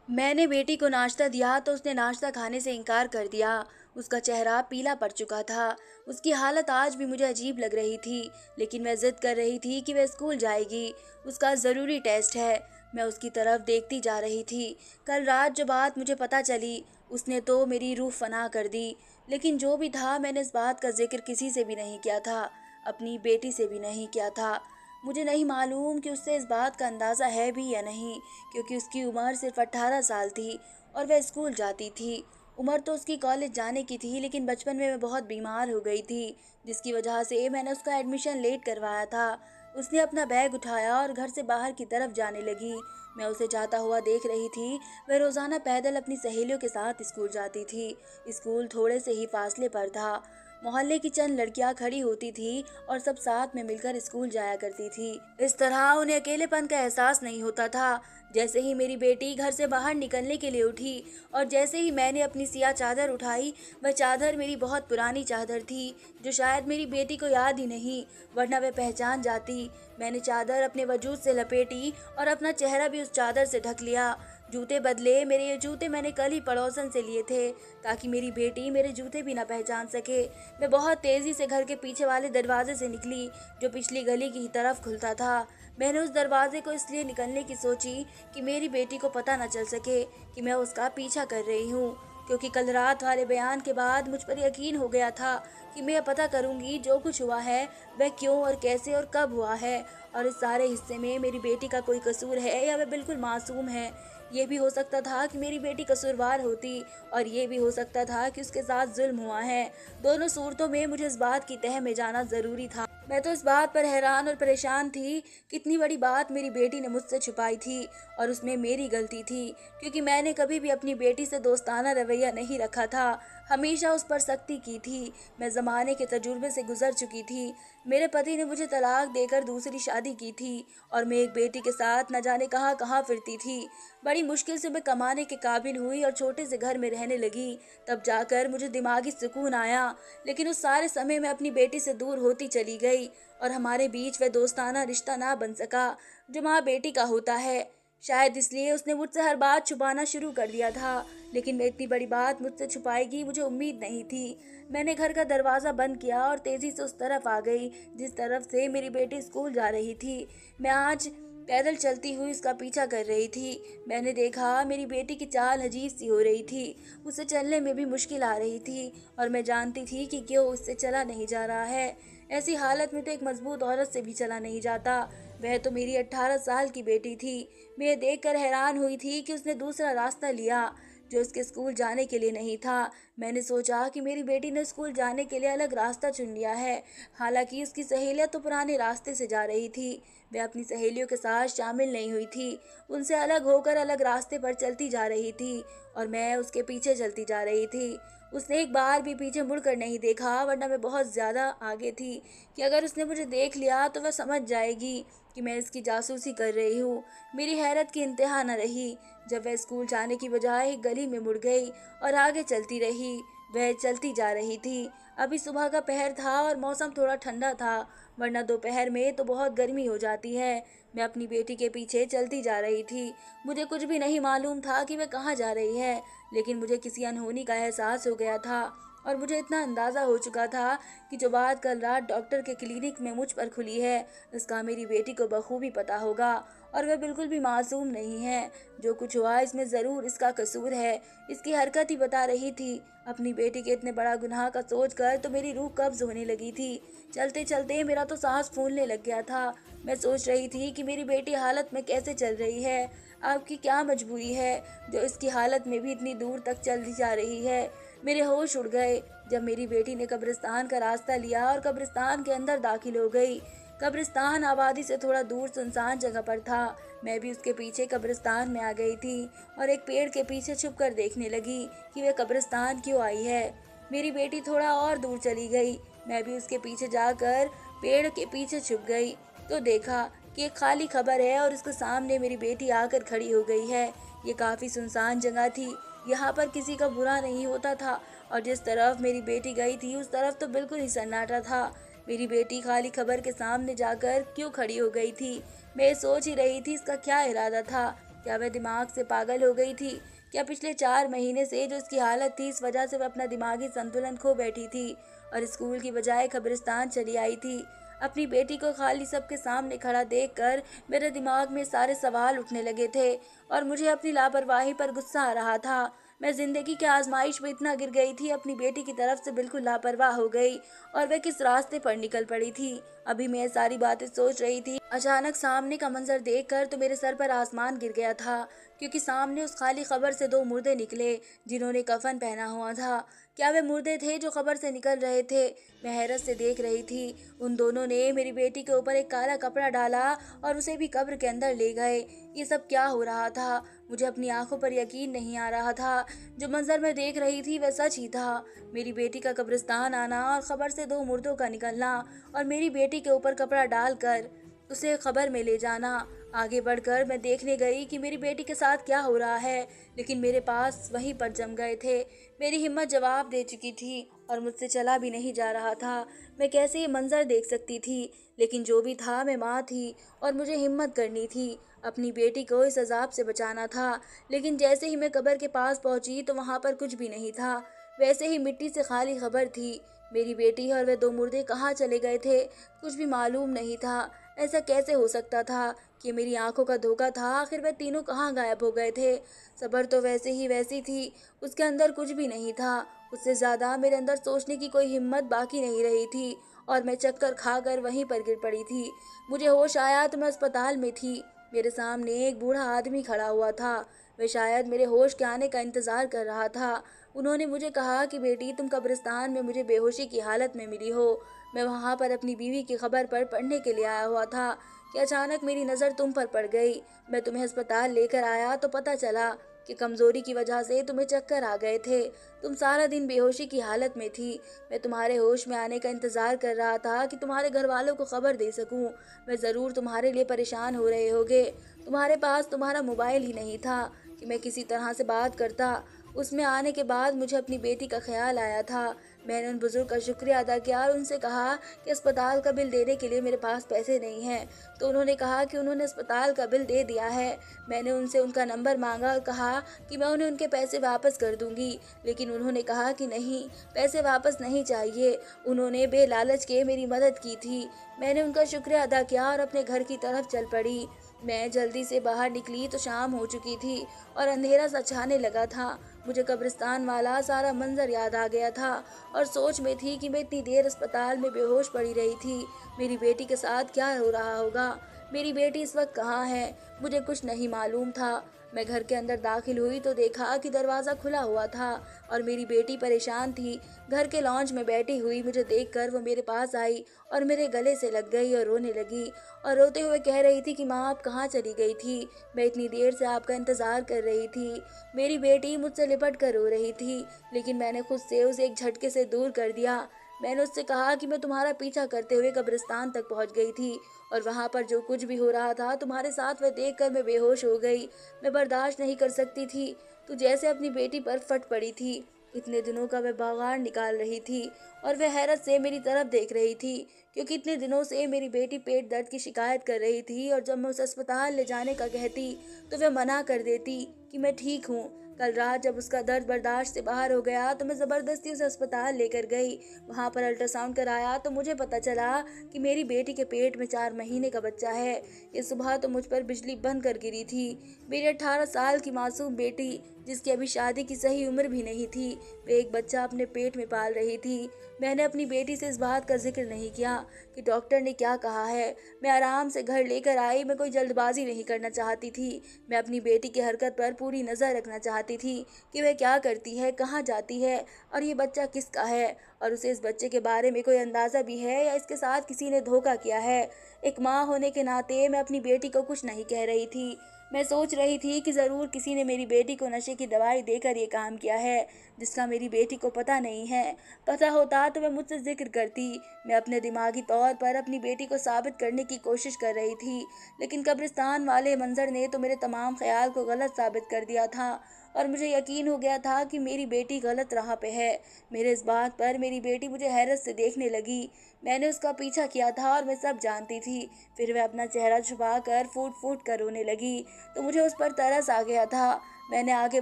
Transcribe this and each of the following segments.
मैंने बेटी को नाश्ता दिया तो उसने नाश्ता खाने से इनकार कर दिया। उसका चेहरा पीला पड़ चुका था। उसकी हालत आज भी मुझे अजीब लग रही थी, लेकिन मैं जिद कर रही थी कि वह स्कूल जाएगी। उसका ज़रूरी टेस्ट है। मैं उसकी तरफ देखती जा रही थी। कल रात जो बात मुझे पता चली, उसने तो मेरी रूह फना कर दी। लेकिन जो भी था, मैंने इस बात का जिक्र किसी से भी नहीं किया था, अपनी बेटी से भी नहीं किया था। मुझे नहीं मालूम कि उससे इस बात का अंदाज़ा है भी या नहीं, क्योंकि उसकी उम्र सिर्फ 18 साल थी और वह स्कूल जाती थी। उम्र तो उसकी कॉलेज जाने की थी, लेकिन बचपन में मैं बहुत बीमार हो गई थी, जिसकी वजह से मैंने उसका एडमिशन लेट करवाया था। उसने अपना बैग उठाया और घर से बाहर की तरफ जाने लगी। मैं उसे जाता हुआ देख रही थी। वह रोज़ाना पैदल अपनी सहेलियों के साथ स्कूल जाती थी। स्कूल थोड़े से ही फासले पर था। मोहल्ले की चंद लड़कियां खड़ी होती थी और सब साथ में मिलकर स्कूल जाया करती थी। इस तरह उन्हें अकेलेपन का एहसास नहीं होता था। जैसे ही मेरी बेटी घर से बाहर निकलने के लिए उठी और जैसे ही मैंने अपनी सियाह चादर उठाई, वह चादर मेरी बहुत पुरानी चादर थी, जो शायद मेरी बेटी को याद ही नहीं, वरना वह पहचान जाती। मैंने चादर अपने वजूद से लपेटी और अपना चेहरा भी उस चादर से ढक लिया। जूते बदले। मेरे ये जूते मैंने कल ही पड़ोसन से लिए थे, ताकि मेरी बेटी मेरे जूते भी ना पहचान सके। मैं बहुत तेज़ी से घर के पीछे वाले दरवाजे से निकली, जो पिछली गली की तरफ खुलता था। मैंने उस दरवाजे को इसलिए निकलने की सोची कि मेरी बेटी को पता न चल सके कि मैं उसका पीछा कर रही हूँ, क्योंकि कल रात वाले बयान के बाद मुझ पर यकीन हो गया था कि मैं पता करूँगी जो कुछ हुआ है वह क्यों और कैसे और कब हुआ है, और इस सारे हिस्से में मेरी बेटी का कोई कसूर है या वह बिल्कुल मासूम है। ये भी हो सकता था कि मेरी बेटी कसूरवार होती, और ये भी हो सकता था कि उसके साथ जुल्म हुआ है। दोनों सूरतों में मुझे इस बात की तह में जाना ज़रूरी था। मैं तो इस बात पर हैरान और परेशान थी कि इतनी बड़ी बात मेरी बेटी ने मुझसे छुपाई थी, और उसमें मेरी गलती थी, क्योंकि मैंने कभी भी अपनी बेटी से दोस्ताना रवैया नहीं रखा था, हमेशा उस पर सख्ती की थी। मैं ज़माने के तजुर्बे से गुजर चुकी थी। मेरे पति ने मुझे तलाक देकर दूसरी शादी की थी, और मैं एक बेटी के साथ न जाने कहाँ कहाँ फिरती थी। बड़ी मुश्किल से मैं कमाने के काबिल हुई और छोटे से घर में रहने लगी, तब जाकर मुझे दिमागी सुकून आया। लेकिन उस सारे समय मैं अपनी बेटी से दूर होती चली गई, और हमारे बीच वह दोस्ताना रिश्ता ना बन सका जो माँ बेटी का होता है। शायद इसलिए उसने मुझसे हर बात छुपाना शुरू कर दिया था, लेकिन मैं इतनी बड़ी बात मुझसे छुपाएगी मुझे उम्मीद नहीं थी। मैंने घर का दरवाज़ा बंद किया और तेज़ी से उस तरफ आ गई जिस तरफ से मेरी बेटी स्कूल जा रही थी। मैं आज पैदल चलती हुई उसका पीछा कर रही थी। मैंने देखा मेरी बेटी की चाल अजीब सी हो रही थी। उसे चलने में भी मुश्किल आ रही थी, और मैं जानती थी कि क्यों उससे चला नहीं जा रहा है। ऐसी हालत में तो एक मजबूत औरत से भी चला नहीं जाता। वह तो मेरी 18 साल की बेटी थी। मैं ये देखकर हैरान हुई थी कि उसने दूसरा रास्ता लिया, जो उसके स्कूल जाने के लिए नहीं था। मैंने सोचा कि मेरी बेटी ने स्कूल जाने के लिए अलग रास्ता चुन लिया है। हालांकि उसकी सहेलियां तो पुराने रास्ते से जा रही थी। वह अपनी सहेलियों के साथ शामिल नहीं हुई थी। उनसे अलग होकर अलग रास्ते पर चलती जा रही थी, और मैं उसके पीछे चलती जा रही थी। उसने एक बार भी पीछे मुड़कर नहीं देखा, वरना मैं बहुत ज़्यादा आगे थी कि अगर उसने मुझे देख लिया तो वह समझ जाएगी कि मैं इसकी जासूसी कर रही हूँ। मेरी हैरत की इंतहा न रही जब वह स्कूल जाने की बजाय एक गली में मुड़ गई और आगे चलती रही। वह चलती जा रही थी। अभी सुबह का पहर था और मौसम थोड़ा ठंडा था, वरना दोपहर में तो बहुत गर्मी हो जाती है। मैं अपनी बेटी के पीछे चलती जा रही थी। मुझे कुछ भी नहीं मालूम था कि वह कहाँ जा रही है, लेकिन मुझे किसी अनहोनी का एहसास हो गया था, और मुझे इतना अंदाज़ा हो चुका था कि जो बात कल रात डॉक्टर के क्लिनिक में मुझ पर खुली है, इसका मेरी बेटी को बखूबी पता होगा, और वह बिल्कुल भी मासूम नहीं है। जो कुछ हुआ इसमें ज़रूर इसका कसूर है। इसकी हरकत ही बता रही थी। अपनी बेटी के इतने बड़ा गुनाह का सोचकर तो मेरी रूह कब्ज़ होने लगी थी। चलते चलते मेरा तो सांस फूलने लग गया था। मैं सोच रही थी कि मेरी बेटी हालत में कैसे चल रही है। आपकी क्या मजबूरी है जो इसकी हालत में भी इतनी दूर तक चली जा रही है। मेरे होश उड़ गए जब मेरी बेटी ने कब्रिस्तान का रास्ता लिया और कब्रिस्तान के अंदर दाखिल हो गई। कब्रिस्तान आबादी से थोड़ा दूर सुनसान जगह पर था। मैं भी उसके पीछे कब्रिस्तान में आ गई थी, और एक पेड़ के पीछे छुपकर देखने लगी कि वह कब्रिस्तान क्यों आई है। मेरी बेटी थोड़ा और दूर चली गई। मैं भी उसके पीछे जाकर पेड़ के पीछे छुप गई, तो देखा कि एक खाली खबर है और उसके सामने मेरी बेटी आकर खड़ी हो गई है। ये काफ़ी सुनसान जगह थी। यहाँ पर किसी का बुरा नहीं होता था, और जिस तरफ मेरी बेटी गई थी उस तरफ तो बिल्कुल ही सन्नाटा था। मेरी बेटी खाली खबर के सामने जाकर क्यों खड़ी हो गई थी? मैं सोच ही रही थी इसका क्या इरादा था। क्या वह दिमाग से पागल हो गई थी? क्या पिछले 4 महीने से जो उसकी हालत थी, इस वजह से वह अपना दिमागी संतुलन खो बैठी थी और स्कूल की बजाय कब्रिस्तान चली आई थी? अपनी बेटी को खाली सबके सामने खड़ा देखकर मेरे दिमाग में सारे सवाल उठने लगे थे और मुझे अपनी लापरवाही पर गुस्सा आ रहा था। मैं जिंदगी की आजमाइश में इतना गिर गई थी, अपनी बेटी की तरफ से बिल्कुल लापरवाह हो गई और वह किस रास्ते पर निकल पड़ी थी। अभी मैं ये सारी बातें सोच रही थी, अचानक सामने का मंजर देखकर तो मेरे सर पर आसमान गिर गया था, क्योंकि सामने उस खाली कब्र से 2 मुर्दे निकले जिन्होंने कफन पहना हुआ था। क्या वे मुर्दे थे जो कब्र से निकल रहे थे? मैं हैरत से देख रही थी। उन दोनों ने मेरी बेटी के ऊपर एक काला कपड़ा डाला और उसे भी कब्र के अंदर ले गए। ये सब क्या हो रहा था? मुझे अपनी आंखों पर यकीन नहीं आ रहा था। जो मंजर मैं देख रही थी वह सच ही था। मेरी बेटी का कब्रिस्तान आना और कब्र से 2 मुर्दों का निकलना और मेरी बेटी के ऊपर कपड़ा डालकर उसे कब्र में ले जाना। आगे बढ़कर मैं देखने गई कि मेरी बेटी के साथ क्या हो रहा है, लेकिन मेरे पास वहीं पर जम गए थे। मेरी हिम्मत जवाब दे चुकी थी और मुझसे चला भी नहीं जा रहा था। मैं कैसे ये मंजर देख सकती थी? लेकिन जो भी था, मैं माँ थी और मुझे हिम्मत करनी थी। अपनी बेटी को इस अजाब से बचाना था। लेकिन जैसे ही मैं कब्र के पास पहुंची तो वहां पर कुछ भी नहीं था। वैसे ही मिट्टी से खाली कब्र थी। मेरी बेटी और वे 2 मुर्दे कहाँ चले गए थे, कुछ भी मालूम नहीं था। ऐसा कैसे हो सकता था कि मेरी आंखों का धोखा था? आखिर वे तीनों कहाँ गायब हो गए थे? सब्र तो वैसे ही वैसी थी, उसके अंदर कुछ भी नहीं था। उससे ज्यादा मेरे अंदर सोचने की कोई हिम्मत बाकी नहीं रही थी और मैं चक्कर खाकर वहीं पर गिर पड़ी थी। मुझे होश आया तो मैं अस्पताल में थी। मेरे सामने एक बूढ़ा आदमी खड़ा हुआ था। वह शायद मेरे होश के आने का इंतजार कर रहा था। उन्होंने मुझे कहा कि बेटी, तुम कब्रिस्तान में मुझे बेहोशी की हालत में मिली हो। मैं वहां पर अपनी बीवी की खबर पर पढ़ने के लिए आया हुआ था कि अचानक मेरी नज़र तुम पर पड़ गई। मैं तुम्हें अस्पताल लेकर आया तो पता चला कि कमजोरी की वजह से तुम्हें चक्कर आ गए थे। तुम सारा दिन बेहोशी की हालत में थी। मैं तुम्हारे होश में आने का इंतजार कर रहा था कि तुम्हारे घर वालों को खबर दे सकूं। मैं ज़रूर तुम्हारे लिए परेशान हो रहे होगे। तुम्हारे पास तुम्हारा मोबाइल ही नहीं था कि मैं किसी तरह से बात करता। उसमें आने के बाद मुझे अपनी बेटी का ख्याल आया था। मैंने उन बुजुर्ग का शुक्रिया अदा किया और उनसे कहा कि अस्पताल का बिल देने के लिए मेरे पास पैसे नहीं हैं। तो उन्होंने कहा कि उन्होंने अस्पताल का बिल दे दिया है। मैंने उनसे उनका नंबर मांगा और कहा कि मैं उन्हें उनके पैसे वापस कर दूंगी, लेकिन उन्होंने कहा कि नहीं, पैसे वापस नहीं चाहिए। उन्होंने बेलालच के मेरी मदद की थी। मैंने उनका शुक्रिया अदा किया और अपने घर की तरफ चल पड़ी। मैं जल्दी से बाहर निकली तो शाम हो चुकी थी और अंधेरा सा छाने लगा था। मुझे कब्रिस्तान वाला सारा मंजर याद आ गया था और सोच में थी कि मैं इतनी देर अस्पताल में बेहोश पड़ी रही थी। मेरी बेटी के साथ क्या हो रहा होगा? मेरी बेटी इस वक्त कहाँ है? मुझे कुछ नहीं मालूम था। मैं घर के अंदर दाखिल हुई तो देखा कि दरवाज़ा खुला हुआ था और मेरी बेटी परेशान थी। घर के लॉन्च में बैठी हुई मुझे देखकर वो मेरे पास आई और मेरे गले से लग गई और रोने लगी और रोते हुए कह रही थी कि माँ, आप कहाँ चली गई थी? मैं इतनी देर से आपका इंतज़ार कर रही थी। मेरी बेटी मुझसे लिपट कर रो रही थी, लेकिन मैंने खुद से उसे एक झटके से दूर कर दिया। मैंने उससे कहा कि मैं तुम्हारा पीछा करते हुए कब्रिस्तान तक पहुंच गई थी और वहां पर जो कुछ भी हो रहा था तुम्हारे साथ, वह देखकर मैं बेहोश हो गई। मैं बर्दाश्त नहीं कर सकती थी। तू जैसे अपनी बेटी पर फट पड़ी थी। इतने दिनों का वह बागार निकाल रही थी और वह हैरत से मेरी तरफ देख रही थी, क्योंकि इतने दिनों से मेरी बेटी पेट दर्द की शिकायत कर रही थी और जब मैं उसे अस्पताल ले जाने का कहती तो वह मना कर देती कि मैं ठीक हूँ। कल रात जब उसका दर्द बर्दाश्त से बाहर हो गया तो मैं ज़बरदस्ती उसे अस्पताल लेकर गई। वहाँ पर अल्ट्रासाउंड कराया तो मुझे पता चला कि मेरी बेटी के पेट में 4 महीने का बच्चा है। ये सुबह तो मुझ पर बिजली बंद कर गिरी थी। मेरी 18 साल की मासूम बेटी, जिसकी अभी शादी की सही उम्र भी नहीं थी, वे एक बच्चा अपने पेट में पाल रही थी। मैंने अपनी बेटी से इस बात का जिक्र नहीं किया कि डॉक्टर ने क्या कहा है। मैं आराम से घर लेकर आई। मैं कोई जल्दबाजी नहीं करना चाहती थी। मैं अपनी बेटी की हरकत पर पूरी नज़र रखना चाहती थी कि वह क्या करती है, कहाँ जाती है और ये बच्चा किसका है, और उसे इस बच्चे के बारे में कोई अंदाज़ा भी है या इसके साथ किसी ने धोखा किया है। एक माँ होने के नाते मैं अपनी बेटी को कुछ नहीं कह रही थी। मैं सोच रही थी कि ज़रूर किसी ने मेरी बेटी को नशे की दवाई देकर ये काम किया है, जिसका मेरी बेटी को पता नहीं है। पता होता तो वह मुझसे जिक्र करती। मैं अपने दिमागी तौर पर अपनी बेटी को साबित करने की कोशिश कर रही थी, लेकिन कब्रिस्तान वाले मंजर ने तो मेरे तमाम ख्याल को गलत साबित कर दिया था। और मुझे यकीन हो गया था कि मेरी बेटी गलत राह पे है। मेरे इस बात पर मेरी बेटी मुझे हैरत से देखने लगी। मैंने उसका पीछा किया था और मैं सब जानती थी। फिर वह अपना चेहरा छुपाकर फूट फूट कर रोने लगी, तो मुझे उस पर तरस आ गया था। मैंने आगे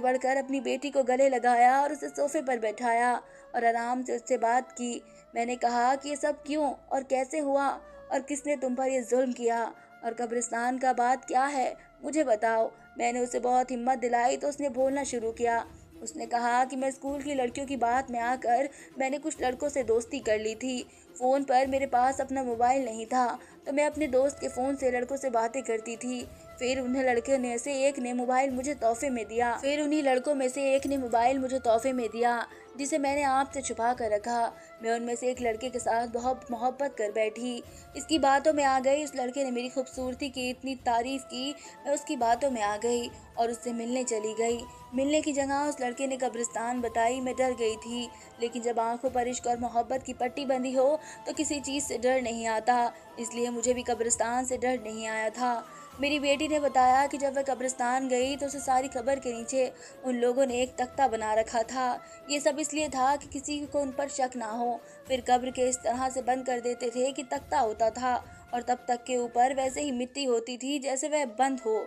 बढ़कर अपनी बेटी को गले लगाया और उसे सोफे पर बैठाया और आराम से उससे बात की। मैंने कहा कि ये सब क्यों और कैसे हुआ और किसने तुम पर ये जुल्म किया, और कब्रिस्तान का बात क्या है, मुझे बताओ। मैंने उसे बहुत हिम्मत दिलाई तो उसने बोलना शुरू किया। उसने कहा कि मैं स्कूल की लड़कियों की बात में आकर मैंने कुछ लड़कों से दोस्ती कर ली थी। फ़ोन पर मेरे पास अपना मोबाइल नहीं था, तो मैं अपने दोस्त के फ़ोन से लड़कों से बातें करती थी। फिर उन्हें लड़के में से एक ने मोबाइल मुझे तोहफे में दिया फिर उन्हीं लड़कों में से एक ने मोबाइल मुझे तोहफे में दिया, जिसे मैंने आप से छुपा कर रखा। मैं उनमें से एक लड़के के साथ बहुत मोहब्बत कर बैठी। इसकी बातों में आ गई। उस लड़के ने मेरी खूबसूरती की इतनी तारीफ की, मैं उसकी बातों में आ गई और उससे मिलने चली गई। मिलने की जगह उस लड़के ने कब्रिस्तान बताई। मैं डर गई थी, लेकिन जब आंखों पर इश्क और मोहब्बत की पट्टी बंधी हो तो किसी चीज़ से डर नहीं आता, इसलिए मुझे भी कब्रिस्तान से डर नहीं आया था। मेरी बेटी ने बताया कि जब वह कब्रिस्तान गई तो उसे सारी कब्र के नीचे उन लोगों ने एक तख्ता बना रखा था। ये सब इसलिए था कि किसी को उन पर शक ना हो। फिर कब्र के इस तरह से बंद कर देते थे कि तख्ता होता था और तब तक के ऊपर वैसे ही मिट्टी होती थी जैसे वह बंद हो,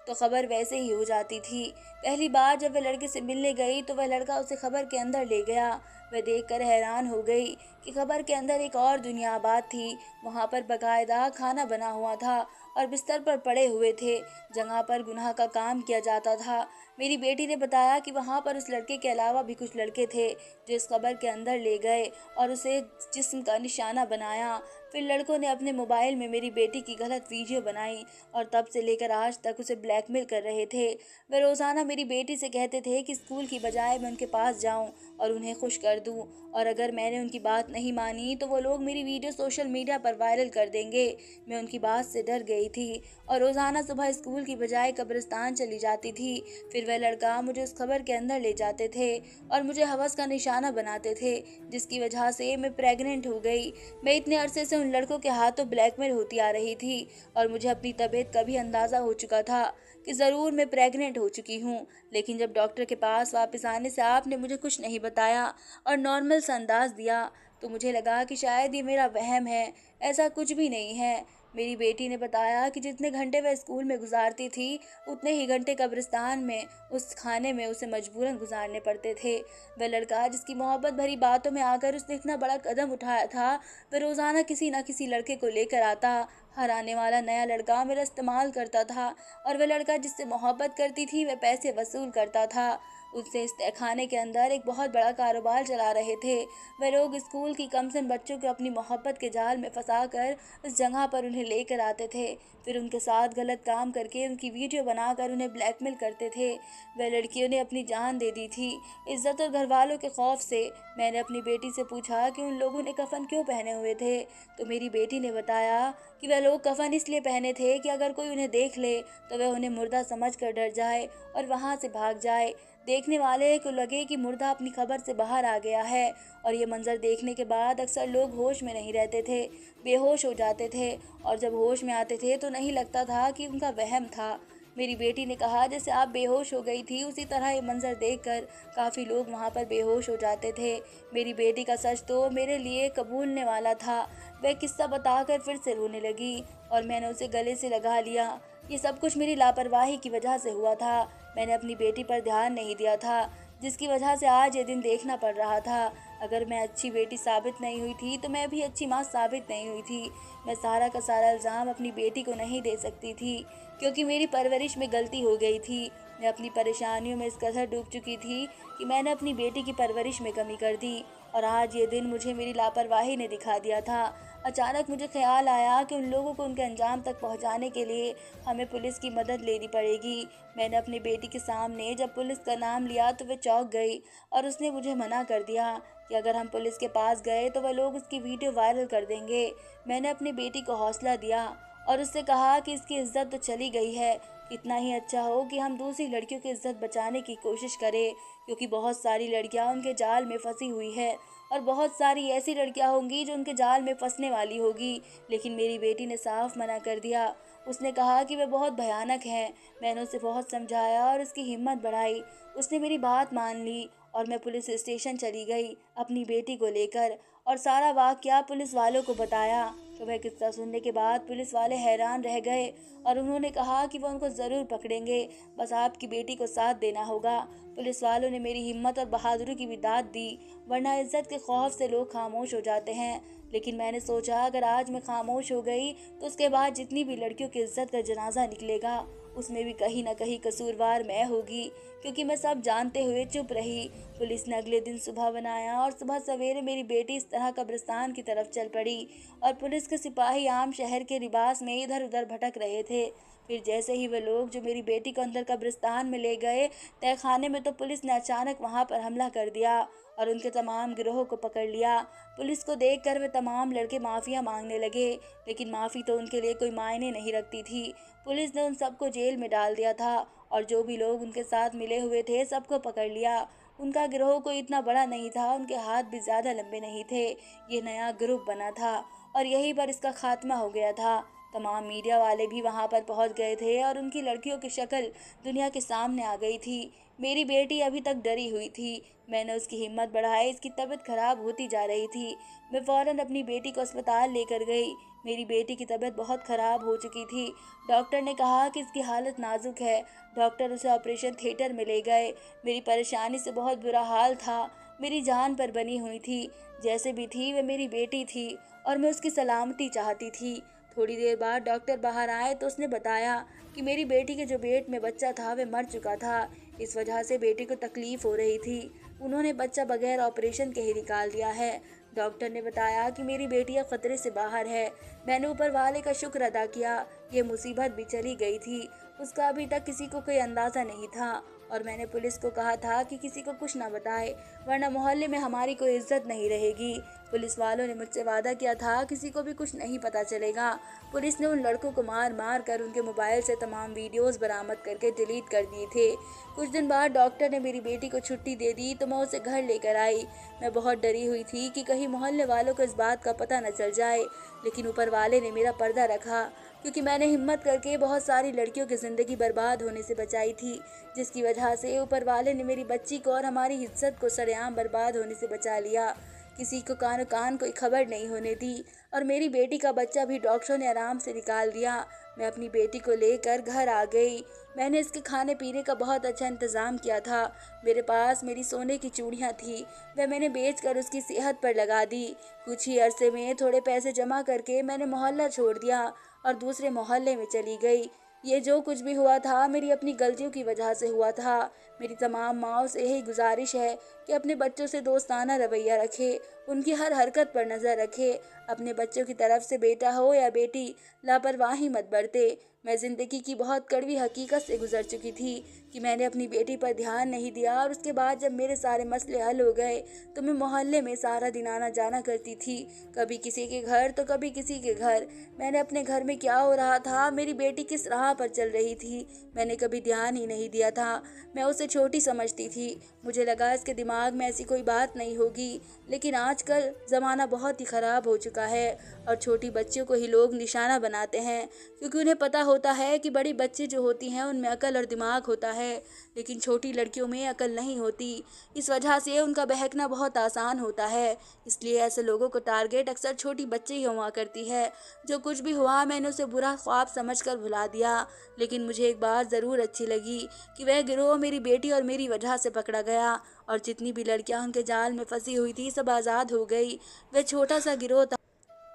तो खबर वैसे ही हो जाती थी। पहली बार जब वह लड़के से मिलने गई तो वह लड़का उसे खबर के अंदर ले गया। वह देखकर हैरान हो गई कि खबर के अंदर एक और दुनिया आबाद थी। वहाँ पर बाकायदा खाना बना हुआ था और बिस्तर पर पड़े हुए थे, जगह पर गुनाह का काम किया जाता था। मेरी बेटी ने बताया कि वहाँ पर उस लड़के के अलावा भी कुछ लड़के थे जो इस कब्र के अंदर ले गए और उसे जिस्म का निशाना बनाया। फिर लड़कों ने अपने मोबाइल में मेरी बेटी की गलत वीडियो बनाई और तब से लेकर आज तक उसे ब्लैकमेल कर रहे थे। वे रोज़ाना मेरी बेटी से कहते थे कि स्कूल की बजाय मैं उनके पास जाऊं और उन्हें खुश कर दूं, और अगर मैंने उनकी बात नहीं मानी तो वो लोग मेरी वीडियो सोशल मीडिया पर वायरल कर देंगे। मैं उनकी बात से डर गई थी और रोज़ाना सुबह स्कूल की बजाय कब्रिस्तान चली जाती थी। फिर वह लड़का मुझे उस खबर के अंदर ले जाते थे और मुझे हवस का निशाना बनाते थे, जिसकी वजह से मैं प्रेग्नेंट हो गई। मैं इतने अरसे से उन लड़कों के हाथों ब्लैकमेल होती आ रही थी और मुझे अपनी तबीयत का भी अंदाज़ा हो चुका था कि ज़रूर मैं प्रेग्नेंट हो चुकी हूँ। लेकिन जब डॉक्टर के पास वापस आने से आपने मुझे कुछ नहीं बताया और नॉर्मल सा अंदाज दिया, तो मुझे लगा कि शायद ये मेरा वहम है। ऐसा कुछ भी नहीं है। मेरी बेटी ने बताया कि जितने घंटे वह स्कूल में गुजारती थी, उतने ही घंटे कब्रिस्तान में उस खाने में उसे मजबूरन गुजारने पड़ते थे। वह लड़का जिसकी मोहब्बत भरी बातों में आकर उसने इतना बड़ा कदम उठाया था, वह रोज़ाना किसी न किसी लड़के को लेकर आता। हर आने वाला नया लड़का मेरा इस्तेमाल करता था और वह लड़का जिससे मोहब्बत करती थी वह पैसे वसूल करता था। उससे इस तहखाने के अंदर एक बहुत बड़ा कारोबार चला रहे थे। वह लोग स्कूल की कमसिन बच्चों को अपनी मोहब्बत के जाल में फंसाकर उस जगह पर उन्हें लेकर आते थे। फिर उनके साथ गलत काम करके उनकी वीडियो बनाकर उन्हें ब्लैकमेल करते थे। वह लड़कियों ने अपनी जान दे दी थी इज्जत और घर वालों के खौफ से। मैंने अपनी बेटी से पूछा कि उन लोगों ने कफन क्यों पहने हुए थे, तो मेरी बेटी ने बताया कि वह लोग कफन इसलिए पहने थे कि अगर कोई उन्हें देख ले तो वह उन्हें मुर्दा समझकर डर जाए और वहां से भाग जाए। देखने वाले को लगे कि मुर्दा अपनी खबर से बाहर आ गया है। और ये मंजर देखने के बाद अक्सर लोग होश में नहीं रहते थे, बेहोश हो जाते थे, और जब होश में आते थे तो नहीं लगता था कि उनका वहम था। मेरी बेटी ने कहा जैसे आप बेहोश हो गई थी, उसी तरह ये मंजर देखकर काफ़ी लोग वहाँ पर बेहोश हो जाते थे। मेरी बेटी का सच तो मेरे लिए कबूलने वाला था। वह किस्सा बताकर फिर से रोने लगी और मैंने उसे गले से लगा लिया। ये सब कुछ मेरी लापरवाही की वजह से हुआ था। मैंने अपनी बेटी पर ध्यान नहीं दिया था, जिसकी वजह से आज ये दिन देखना पड़ रहा था। अगर मैं अच्छी बेटी साबित नहीं हुई थी तो मैं भी अच्छी माँ साबित नहीं हुई थी। मैं सारा का सारा इल्ज़ाम अपनी बेटी को नहीं दे सकती थी, क्योंकि मेरी परवरिश में गलती हो गई थी। मैं अपनी परेशानियों में इस कदर डूब चुकी थी कि मैंने अपनी बेटी की परवरिश में कमी कर दी, और आज ये दिन मुझे मेरी लापरवाही ने दिखा दिया था। अचानक मुझे ख्याल आया कि उन लोगों को उनके अंजाम तक पहुंचाने के लिए हमें पुलिस की मदद लेनी पड़ेगी। मैंने अपनी बेटी के सामने जब पुलिस का नाम लिया तो वह चौंक गई और उसने मुझे मना कर दिया कि अगर हम पुलिस के पास गए तो वह लोग उसकी वीडियो वायरल कर देंगे। मैंने अपनी बेटी को हौसला दिया और उससे कहा कि इसकी इज्जत तो चली गई है, कितना ही अच्छा हो कि हम दूसरी लड़कियों की इज्जत बचाने की कोशिश करें, क्योंकि बहुत सारी लड़कियां उनके जाल में फंसी हुई है और बहुत सारी ऐसी लड़कियां होंगी जो उनके जाल में फंसने वाली होगी। लेकिन मेरी बेटी ने साफ मना कर दिया। उसने कहा कि वे बहुत भयानक हैं। मैंने उसे बहुत समझाया और उसकी हिम्मत बढ़ाई। उसने मेरी बात मान ली और मैं पुलिस स्टेशन चली गई अपनी बेटी को लेकर और सारा वाकया पुलिस वालों को बताया। तो वह किस्सा सुनने के बाद पुलिस वाले हैरान रह गए और उन्होंने कहा कि वो उनको ज़रूर पकड़ेंगे, बस आपकी बेटी को साथ देना होगा। पुलिस वालों ने मेरी हिम्मत और बहादुरी की भी दाद दी, वरना इज्जत के खौफ से लोग खामोश हो जाते हैं। लेकिन मैंने सोचा अगर आज मैं खामोश हो गई तो उसके बाद जितनी भी लड़कियों की इज्जत का जनाजा निकलेगा उसमें भी कहीं ना कहीं कसूरवार मैं होगी, क्योंकि मैं सब जानते हुए चुप रही। पुलिस ने अगले दिन सुबह बनाया और सुबह सवेरे मेरी बेटी इस तरह कब्रिस्तान की तरफ चल पड़ी और पुलिस के सिपाही आम शहर के लिबास में इधर उधर भटक रहे थे। फिर जैसे ही वे लोग जो मेरी बेटी को अंदर कब्रिस्तान में ले गए तहखाने में, तो पुलिस ने अचानक वहां पर हमला कर दिया और उनके तमाम गिरोह को पकड़ लिया। पुलिस को देखकर वे तमाम लड़के माफिया मांगने लगे, लेकिन माफ़ी तो उनके लिए कोई मायने नहीं रखती थी। पुलिस ने उन सबको जेल में डाल दिया था और जो भी लोग उनके साथ मिले हुए थे सबको पकड़ लिया। उनका गिरोह कोई इतना बड़ा नहीं था, उनके हाथ भी ज़्यादा लंबे नहीं थे। ये नया ग्रुप बना था और यहीं पर इसका खात्मा हो गया था। तमाम मीडिया वाले भी वहां पर पहुंच गए थे और उनकी लड़कियों की शक्ल दुनिया के सामने आ गई थी। मेरी बेटी अभी तक डरी हुई थी। मैंने उसकी हिम्मत बढ़ाई, इसकी तबीयत खराब होती जा रही थी। मैं फौरन अपनी बेटी को अस्पताल लेकर गई। मेरी बेटी की तबीयत बहुत खराब हो चुकी थी। डॉक्टर ने कहा कि इसकी हालत नाजुक है। डॉक्टर उसे ऑपरेशन थिएटर में ले गए। मेरी परेशानी से बहुत बुरा हाल था। मेरी जान पर बनी हुई थी। जैसे भी थी वह मेरी बेटी थी और मैं उसकी सलामती चाहती थी। थोड़ी देर बाद डॉक्टर बाहर आए तो उसने बताया कि मेरी बेटी के जो पेट में बच्चा था वह मर चुका था। इस वजह से बेटी को तकलीफ हो रही थी। उन्होंने बच्चा बगैर ऑपरेशन के ही निकाल दिया है। डॉक्टर ने बताया कि मेरी बेटी अब खतरे से बाहर है। मैंने ऊपर वाले का शुक्र अदा किया। ये मुसीबत भी चली गई थी। उसका अभी तक किसी को कोई अंदाज़ा नहीं था और मैंने पुलिस को कहा था कि किसी को कुछ ना बताए, वरना मोहल्ले में हमारी कोई इज्जत नहीं रहेगी। पुलिस वालों ने मुझसे वादा किया था किसी को भी कुछ नहीं पता चलेगा। पुलिस ने उन लड़कों को मार मार कर उनके मोबाइल से तमाम वीडियोस बरामद करके डिलीट कर दिए थे। कुछ दिन बाद डॉक्टर ने मेरी बेटी को छुट्टी दे दी तो मैं उसे घर लेकर आई। मैं बहुत डरी हुई थी कि कहीं मोहल्ले वालों को इस बात का पता न चल जाए, लेकिन ऊपर वाले ने मेरा पर्दा रखा, क्योंकि मैंने हिम्मत करके बहुत सारी लड़कियों की ज़िंदगी बर्बाद होने से बचाई थी, जिसकी वजह से ऊपर वाले ने मेरी बच्ची को और हमारी इज्जत को सरेआम बर्बाद होने से बचा लिया। किसी को कानो कान कोई खबर नहीं होने दी और मेरी बेटी का बच्चा भी डॉक्टरों ने आराम से निकाल दिया। मैं अपनी बेटी को लेकर घर आ गई। मैंने इसके खाने पीने का बहुत अच्छा इंतज़ाम किया था। मेरे पास मेरी सोने की चूड़ियाँ थी, वह मैंने बेचकर उसकी सेहत पर लगा दी। कुछ ही अरसे में थोड़े पैसे जमा करके मैंने मोहल्ला छोड़ दिया और दूसरे मोहल्ले में चली गई। ये जो कुछ भी हुआ था मेरी अपनी गलतियों की वजह से हुआ था। मेरी तमाम माँओं से यही गुजारिश है कि अपने बच्चों से दोस्ताना रवैया रखे, उनकी हर हरकत पर नज़र रखे। अपने बच्चों की तरफ से बेटा हो या बेटी, लापरवाही मत बरते। मैं ज़िंदगी की बहुत कड़वी हकीकत से गुजर चुकी थी कि मैंने अपनी बेटी पर ध्यान नहीं दिया और उसके बाद जब मेरे सारे मसले हल हो गए तो मैं मोहल्ले में सारा दिन आना जाना करती थी, कभी किसी के घर तो कभी किसी के घर। मैंने अपने घर में क्या हो रहा था, मेरी बेटी किस राह पर चल रही थी, मैंने कभी ध्यान ही नहीं दिया था। मैं उसे छोटी समझती थी। मुझे लगा इसके दिमाग में ऐसी कोई बात नहीं होगी, लेकिन आजकल ज़माना बहुत ही ख़राब हो चुका है और छोटी बच्चियों को ही लोग निशाना बनाते हैं, क्योंकि उन्हें पता होता है कि बड़ी बच्ची जो होती हैं उनमें अकल और दिमाग होता है, लेकिन छोटी लड़कियों में अकल नहीं होती। इस वजह से उनका बहकना बहुत आसान होता है। इसलिए ऐसे लोगों को टारगेट अक्सर छोटी बच्ची ही हुआ करती है। जो कुछ भी हुआ मैंने उसे बुरा ख्वाब समझकर भुला दिया, लेकिन मुझे एक बात ज़रूर अच्छी लगी कि वह गिरोह मेरी बेटी और मेरी वजह से पकड़ा गया और जितनी भी लड़कियां उनके जाल में फंसी हुई थी सब आज़ाद हो गई। वह छोटा सा गिरोह था,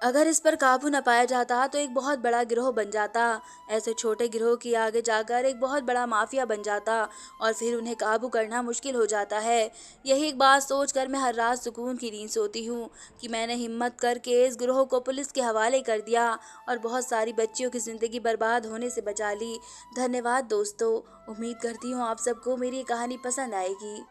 अगर इस पर काबू न पाया जाता तो एक बहुत बड़ा गिरोह बन जाता। ऐसे छोटे गिरोह की आगे जाकर एक बहुत बड़ा माफिया बन जाता और फिर उन्हें काबू करना मुश्किल हो जाता है। यही एक बात सोचकर मैं हर रात सुकून की नींद सोती हूँ कि मैंने हिम्मत करके इस गिरोह को पुलिस के हवाले कर दिया और बहुत सारी बच्चियों की ज़िंदगी बर्बाद होने से बचा ली। धन्यवाद दोस्तों। उम्मीद करती हूँ आप सबको मेरी ये कहानी पसंद आएगी।